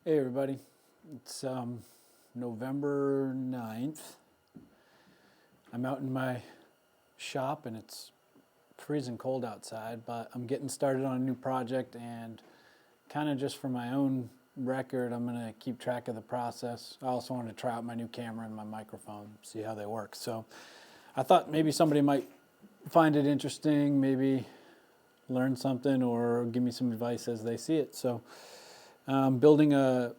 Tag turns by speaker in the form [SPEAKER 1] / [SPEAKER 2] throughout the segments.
[SPEAKER 1] Hey everybody, it's November 9th. I'm out in my shop and it's freezing cold outside, but I'm getting started on a new project, and kind of just for my own record, I'm going to keep track of the process. I also want to try out my new camera and my microphone, see how they work. So I thought maybe somebody might find it interesting, maybe learn something or give me some advice as they see it. So building a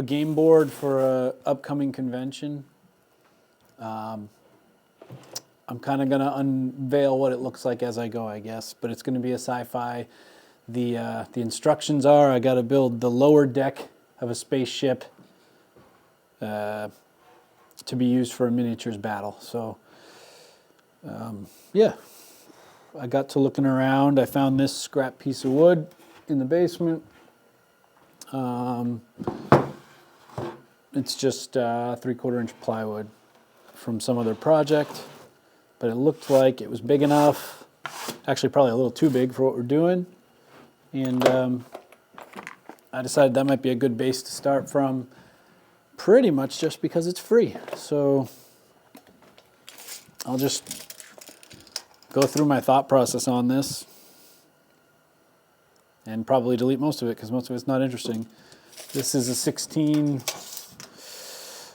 [SPEAKER 1] game board for a upcoming convention. I'm kind of going to unveil what it looks like as I go, I guess, but it's going to be a sci-fi. The instructions are I got to build the lower deck of a spaceship to be used for a miniatures battle. So yeah, I got to looking around. I found this scrap piece of wood in the basement. It's just 3/4 inch plywood from some other project, but it looked like it was big enough, actually probably a little too big for what we're doing, and I decided that might be a good base to start from, pretty much just because it's free. So I'll just go through my thought process on this and probably delete most of it because most of it's not interesting. This is a 16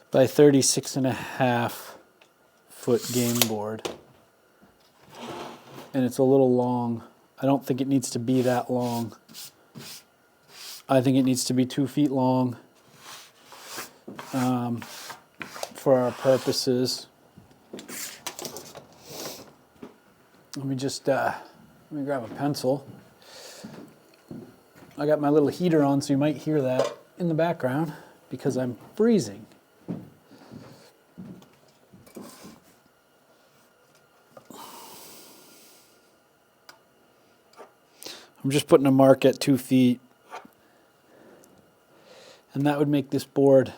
[SPEAKER 1] by 36.5 foot game board, and it's a little long. I don't think it needs to be that long. I think it needs to be 2 feet long for our purposes. Let me grab a pencil. I got my little heater on, so you might hear that in the background because I'm freezing. I'm just putting a mark at 2 feet, and that would make this board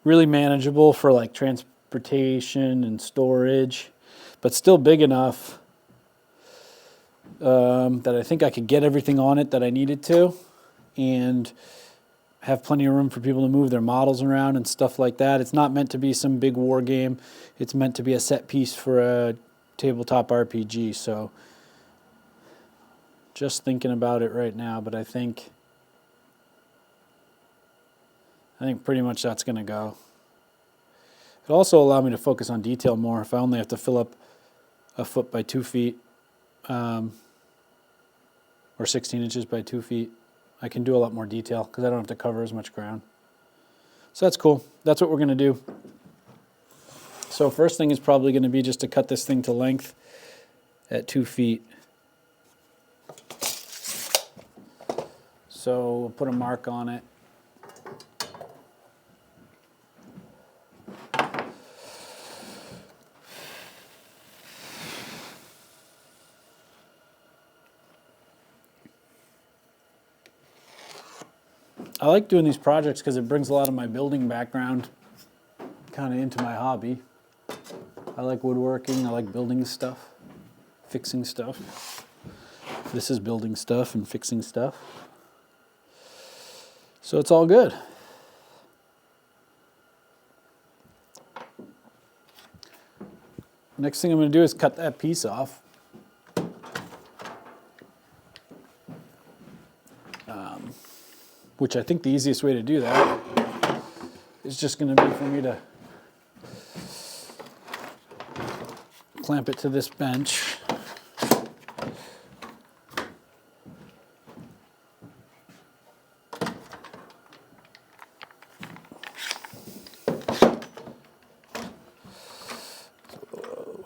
[SPEAKER 1] really manageable for like transportation and storage, but still big enough that I think I could get everything on it that I needed to, and have plenty of room for people to move their models around and stuff like that. It's not meant to be some big war game. It's meant to be a set piece for a tabletop RPG. So just thinking about it right now, but I think pretty much that's going to go. It'll also allow me to focus on detail more if I only have to fill up a foot by 2 feet, or 16 inches by 2 feet. I can do a lot more detail because I don't have to cover as much ground. So that's cool. That's what we're going to do. So first thing is probably going to be just to cut this thing to length at 2 feet. So we'll put a mark on it. I like doing these projects because it brings a lot of my building background kind of into my hobby. I like woodworking, I like building stuff, fixing stuff. This is building stuff and fixing stuff. So it's all good. Next thing I'm going to do is cut that piece off. Which I think the easiest way to do that is just going to be for me to clamp it to this bench.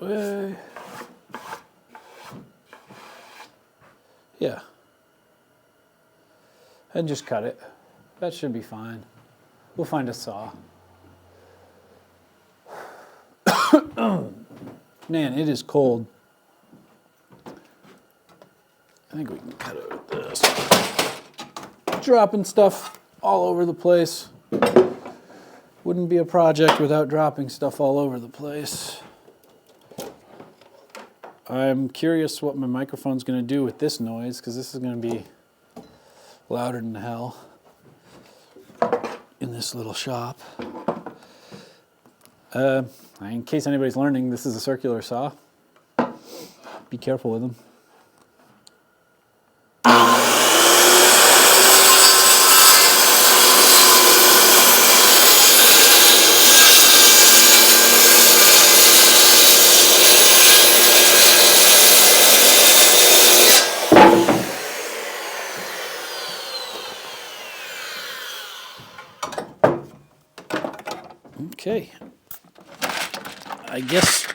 [SPEAKER 1] Away. Yeah. And just cut it. That should be fine. We'll find a saw. Man, it is cold. I think we can cut it with this. Dropping stuff all over the place. Wouldn't be a project without dropping stuff all over the place. I'm curious what my microphone's going to do with this noise, because this is going to be louder than hell. in this little shop. In case anybody's learning, this is a circular saw. Be careful with them. Okay, I guess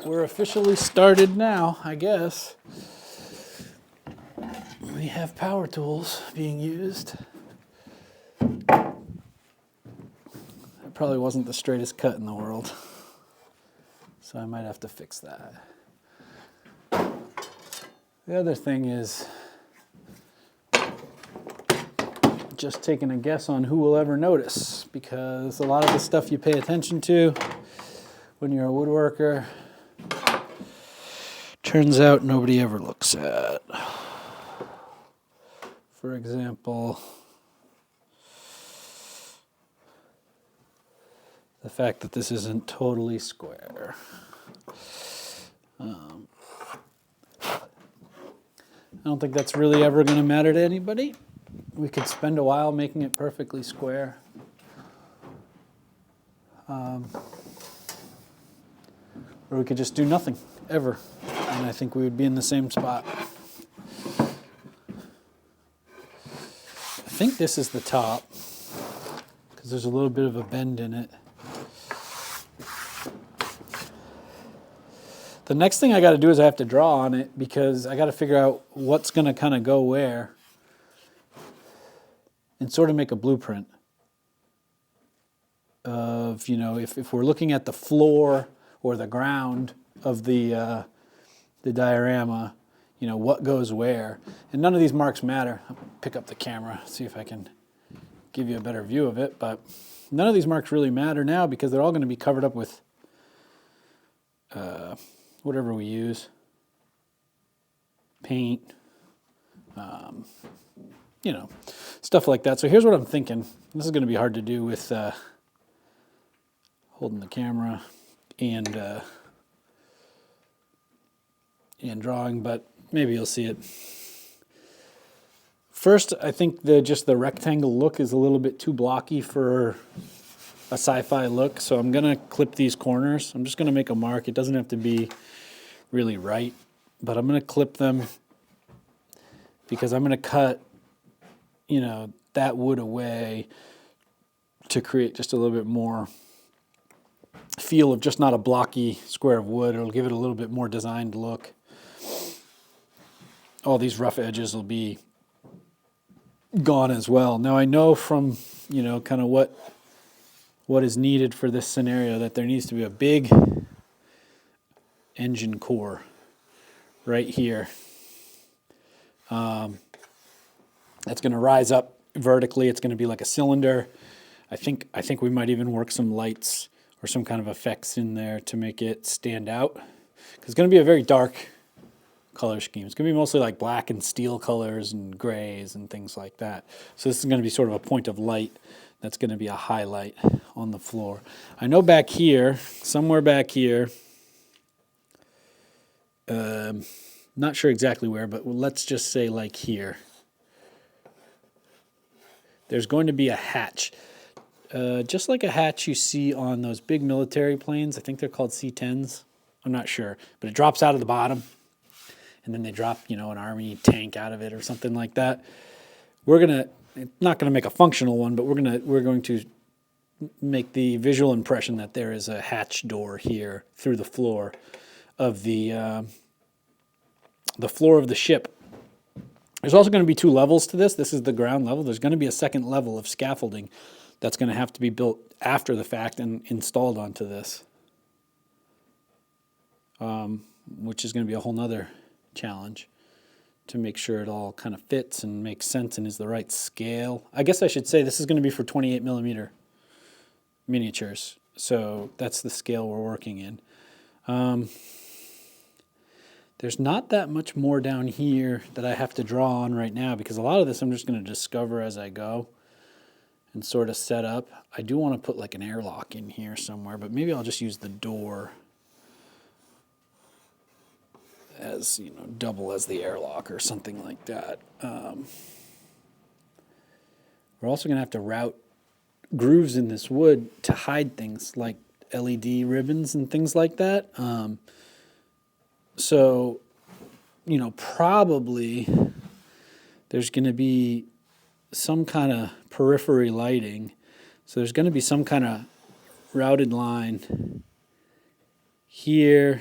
[SPEAKER 1] we're officially started now, I guess. We have power tools being used. That probably wasn't the straightest cut in the world, so I might have to fix that. The other thing is just taking a guess on who will ever notice, because a lot of the stuff you pay attention to when you're a woodworker turns out nobody ever looks at. For example, the fact that this isn't totally square. I don't think that's really ever going to matter to anybody. We could spend a while making it perfectly square. Or we could just do nothing, ever. And I think we would be in the same spot. I think this is the top, because there's a little bit of a bend in it. The next thing I got to do is I have to draw on it, because I got to figure out what's going to kind of go where and sort of make a blueprint of, you know, if we're looking at the floor or the ground of the diorama, you know, what goes where. And none of these marks matter. I'll pick up the camera, see if I can give you a better view of it, but none of these marks really matter now, because they're all going to be covered up with whatever we use, paint, you know, stuff like that. So here's what I'm thinking. This is going to be hard to do with holding the camera and drawing, but maybe you'll see it. First, I think just the rectangle look is a little bit too blocky for a sci-fi look, so I'm going to clip these corners. I'm just going to make a mark. It doesn't have to be really right, but I'm going to clip them because I'm going to cut, you know, that wood away to create just a little bit more feel of just not a blocky square of wood. It'll give it a little bit more designed look. All these rough edges will be gone as well. Now I know from, you know, kind of what is needed for this scenario that there needs to be a big engine core right here. That's going to rise up vertically. It's going to be like a cylinder. I think we might even work some lights or some kind of effects in there to make it stand out. 'Cause it's going to be a very dark color scheme. It's going to be mostly like black and steel colors and grays and things like that. So this is going to be sort of a point of light that's going to be a highlight on the floor. I know back here, somewhere back here, not sure exactly where, but let's just say like here, there's going to be a hatch. Just like a hatch you see on those big military planes. I think they're called C-10s. I'm not sure. But it drops out of the bottom. And then they drop, you know, an army tank out of it or something like that. We're not gonna make a functional one, but we're going to make the visual impression that there is a hatch door here through the floor of the floor of the ship. There's also going to be two levels to this. This is the ground level. There's going to be a second level of scaffolding that's going to have to be built after the fact and installed onto this, which is going to be a whole nother challenge to make sure it all kind of fits and makes sense and is the right scale. I guess I should say this is going to be for 28 millimeter miniatures. So that's the scale we're working in. There's not that much more down here that I have to draw on right now, because a lot of this I'm just going to discover as I go. and sort of set up. I do want to put like an airlock in here somewhere, but maybe I'll just use the door as, you know, double as the airlock or something like that. We're also going to have to route grooves in this wood to hide things like LED ribbons and things like that. So, you know, probably there's going to be some kind of periphery lighting. So there's going to be some kind of routed line here,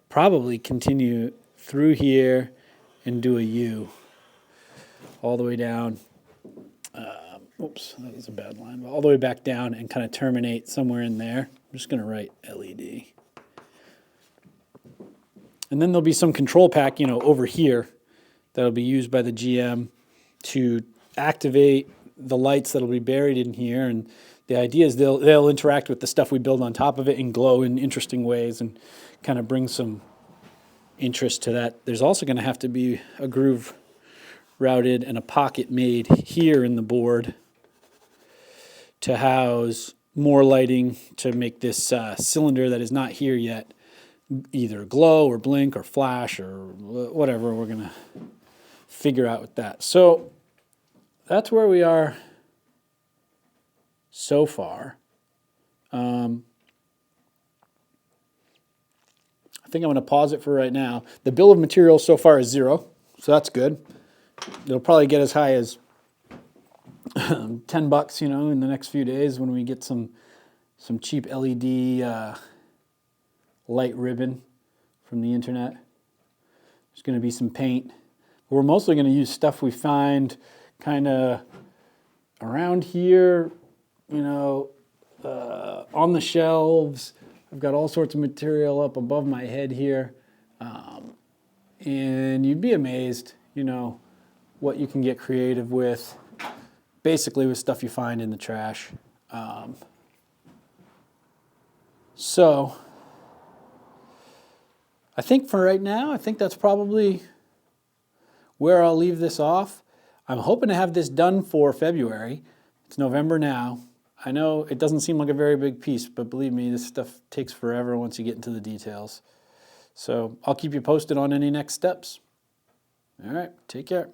[SPEAKER 1] probably continue through here and do a U all the way down. Oops, that was a bad line. But all the way back down and kind of terminate somewhere in there. I'm just going to write LED. And then there'll be some control pack, you know, over here that'll be used by the GM to activate the lights that'll be buried in here. And the idea is they'll interact with the stuff we build on top of it and glow in interesting ways and kind of bring some interest to that. There's also going to have to be a groove routed and a pocket made here in the board to house more lighting to make this cylinder that is not here yet either glow or blink or flash or whatever we're going to figure out with that. So that's where we are so far. I think I'm going to pause it for right now. The bill of materials so far is 0, so that's good. It'll probably get as high as $10, you know, in the next few days when we get some cheap LED light ribbon from the internet. There's going to be some paint. We're mostly going to use stuff we find kind of around here, you know, on the shelves. I've got all sorts of material up above my head here. And you'd be amazed, you know, what you can get creative with, basically with stuff you find in the trash. So I think for right now, I think that's probably where I'll leave this off. I'm hoping to have this done for February. It's November now. I know it doesn't seem like a very big piece, but believe me, this stuff takes forever once you get into the details. So I'll keep you posted on any next steps. All right, take care.